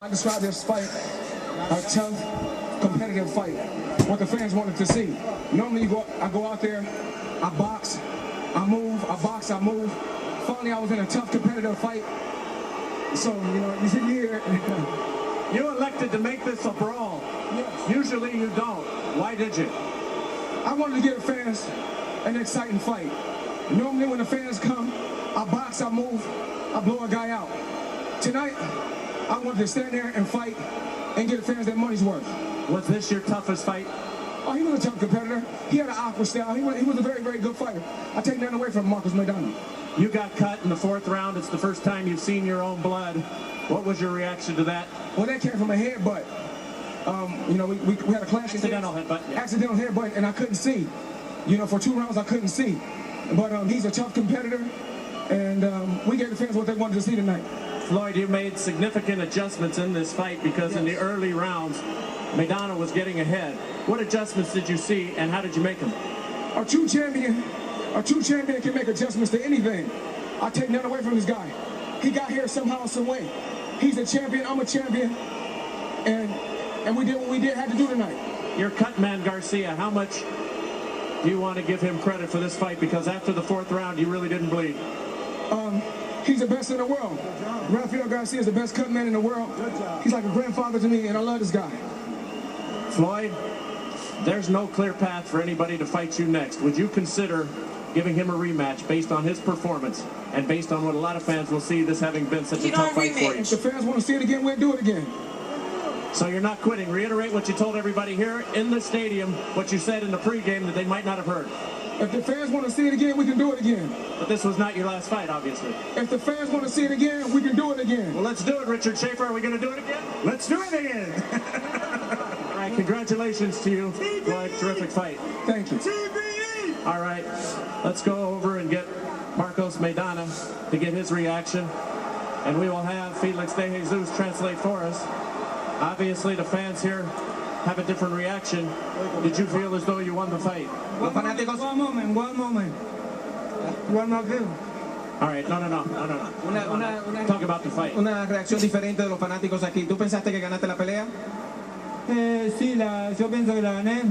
I describe this fight a tough, competitive fight. What the fans wanted to see. Normally, I go out there, I box, I move, I box, I move. Finally, I was in a tough, competitive fight. So, you sit here. You elected to make this a brawl. Yes. Usually you don't. Why did you? I wanted to give the fans an exciting fight. Normally, when the fans come, I box, I move, I blow a guy out. Tonight, I wanted to stand there and fight and give the fans their money's worth. Was this your toughest fight? Oh, he was a tough competitor. He had an awkward style. He was a very, very good fighter. I take nothing away from Marcus Maidana. You got cut in the 4th round. It's the first time you've seen your own blood. What was your reaction to that? Well, that came from a headbutt. We had a clash. Accidental headbutt. Yeah. Accidental headbutt, and I couldn't see. For 2 rounds, I couldn't see. But he's a tough competitor, and we gave the fans what they wanted to see tonight. Floyd, you made significant adjustments in this fight because in the early rounds, Maidana was getting ahead. What adjustments did you see, and how did you make them? A true champion can make adjustments to anything. I take none away from this guy. He got here somehow, some way. He's a champion, I'm a champion, and we did what we had to do tonight. Your cut man, Garcia, how much do you want to give him credit for this fight? Because after the 4th round, you really didn't bleed. He's the best in the world. Rafael Garcia is the best cut man in the world. He's like a grandfather to me, and I love this guy. Floyd, there's no clear path for anybody to fight you next. Would you consider giving him a rematch based on his performance and based on what a lot of fans will see this having been such a tough fight for you? If the fans want to see it again, we'll do it again. So you're not quitting. Reiterate what you told everybody here in the stadium, what you said in the pregame that they might not have heard. If the fans want to see it again, we can do it again. But this was not your last fight, obviously. If the fans want to see it again, we can do it again. Well, let's do it, Richard Schaefer. Are we going to do it again? Let's do it again. All right, congratulations to you. Floyd, terrific fight. Thank you. All right, let's go over and get Marcos Maidana to get his reaction. And we will have Felix De Jesus translate for us. Obviously, the fans here have a different reaction. Did you feel as though you won the fight? One moment. One more view. All right, no. Talk about the fight. Una reacción diferente de los fanáticos aquí. ¿Tú pensaste que ganaste la pelea? Sí, yo pienso que la gané.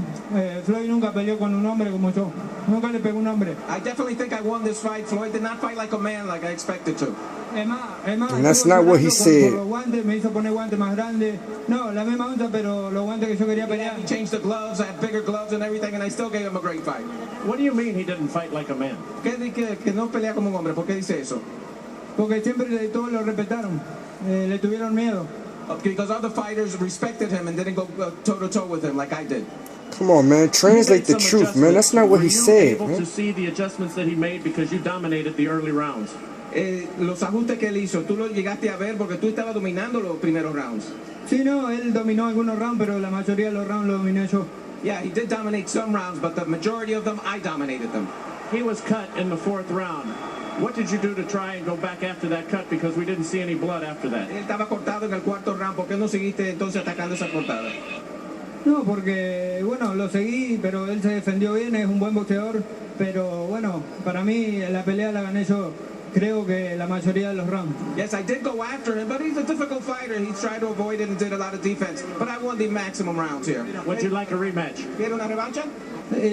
Floyd nunca peleó con un hombre como yo. Nunca le pegó un hombre. I definitely think I won this fight. Floyd did not fight like a man like I expected to. And that's not what he said. Me hizo poner guantes más grandes. No, la misma onza, pero los guantes que yo quería pelear. He changed the gloves. I had bigger gloves and everything, and I still gave him a great fight. What do you mean he didn't fight like a man? Que no pelea como un hombre. ¿Por qué dice eso? Porque siempre todos lo respetaron. Le tuvieron miedo. Because other fighters respected him and didn't go toe-to-toe with him like I did. Come on, man. Translate the truth, man. That's not what he said, man. Were you able to see the adjustments that he made because you dominated the early rounds? Los ajustes que él hizo, tú lo llegaste a ver porque tú estabas dominando los primeros rounds. Sí, no, él dominó algunos rounds, pero la mayoría de los rounds los dominé yo. Yeah, he did dominate some rounds, but the majority of them, I dominated them. He was cut in the 4th round. What did you do to try and go back after that cut? Because we didn't see any blood after that. Él estaba cortado en el 4º round. ¿Por qué no seguiste entonces atacando esa cortada? No, porque, bueno, lo seguí, pero él se defendió bien, es un buen boxeador. Pero, bueno, para mí la pelea la gané yo. Creo que la mayoría de los rounds. Yes, I did go after him, but he's a difficult fighter. He's tried to avoid it and did a lot of defense. But I won the maximum rounds here. Would you like a rematch? ¿Quiere una revancha?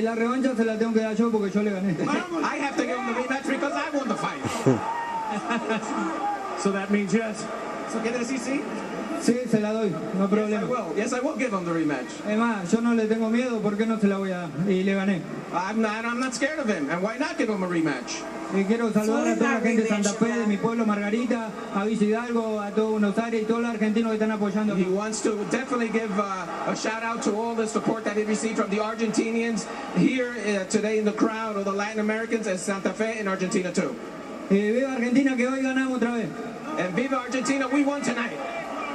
La revancha se la tengo que dar yo porque yo le gané. I have to give him the rematch because I won the fight. So that means yes. So quiere decir sí? Sí, se la doy, no problema. Yes, I will give him the rematch. Es más, yo no le tengo miedo, ¿por qué no se la voy a dar? Y le gané. I'm not scared of him. And why not give him a rematch? Y quiero saludar a toda la gente de Santa Fe, de mi pueblo, Margarita, a Villa Hidalgo, a todo Buenos Aires y todos los argentinos que están apoyando. He wants to definitely give a shout out to all the support that he received from the Argentinians here today in the crowd, or the Latin Americans in Santa Fe and Argentina too. Viva Argentina, que hoy ganamos otra vez. And viva Argentina, we won tonight.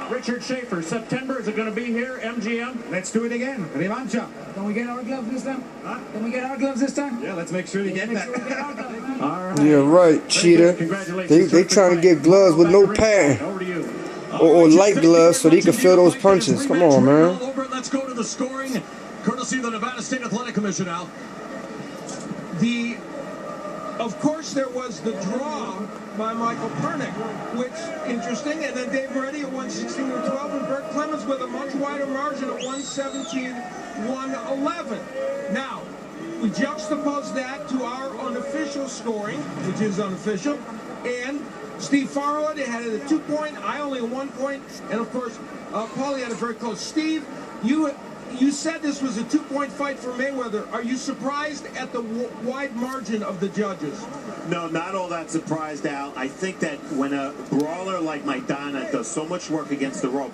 Richard Schaefer, September, is it going to be here, MGM? Let's do it again. Revancha. Can we get our gloves this time? Huh? Can we get our gloves this time? Yeah, let's make sure we get that. All right. Yeah, right, cheater. They trying to get gloves with no padding. Over to you. Or light gloves so they can feel those punches. Come on, man. Let's go to the scoring, courtesy of the Nevada State Athletic Commission now. The Of course, there was the draw by Michael Pernick, which interesting. And then Dave Moretti at 116-12, and Bert Clemens with a much wider margin at 117-111. Now, we juxtapose that to our unofficial scoring, which is unofficial, and Steve Farhood had it at 2 point, I only at 1 point, and of course, Paulie had it very close. Steve, you said this was a 2-point fight for Mayweather. Are you surprised at the wide margin of the judges? No, not all that surprised, Al. I think that when a brawler like Maidana does so much work against the ropes,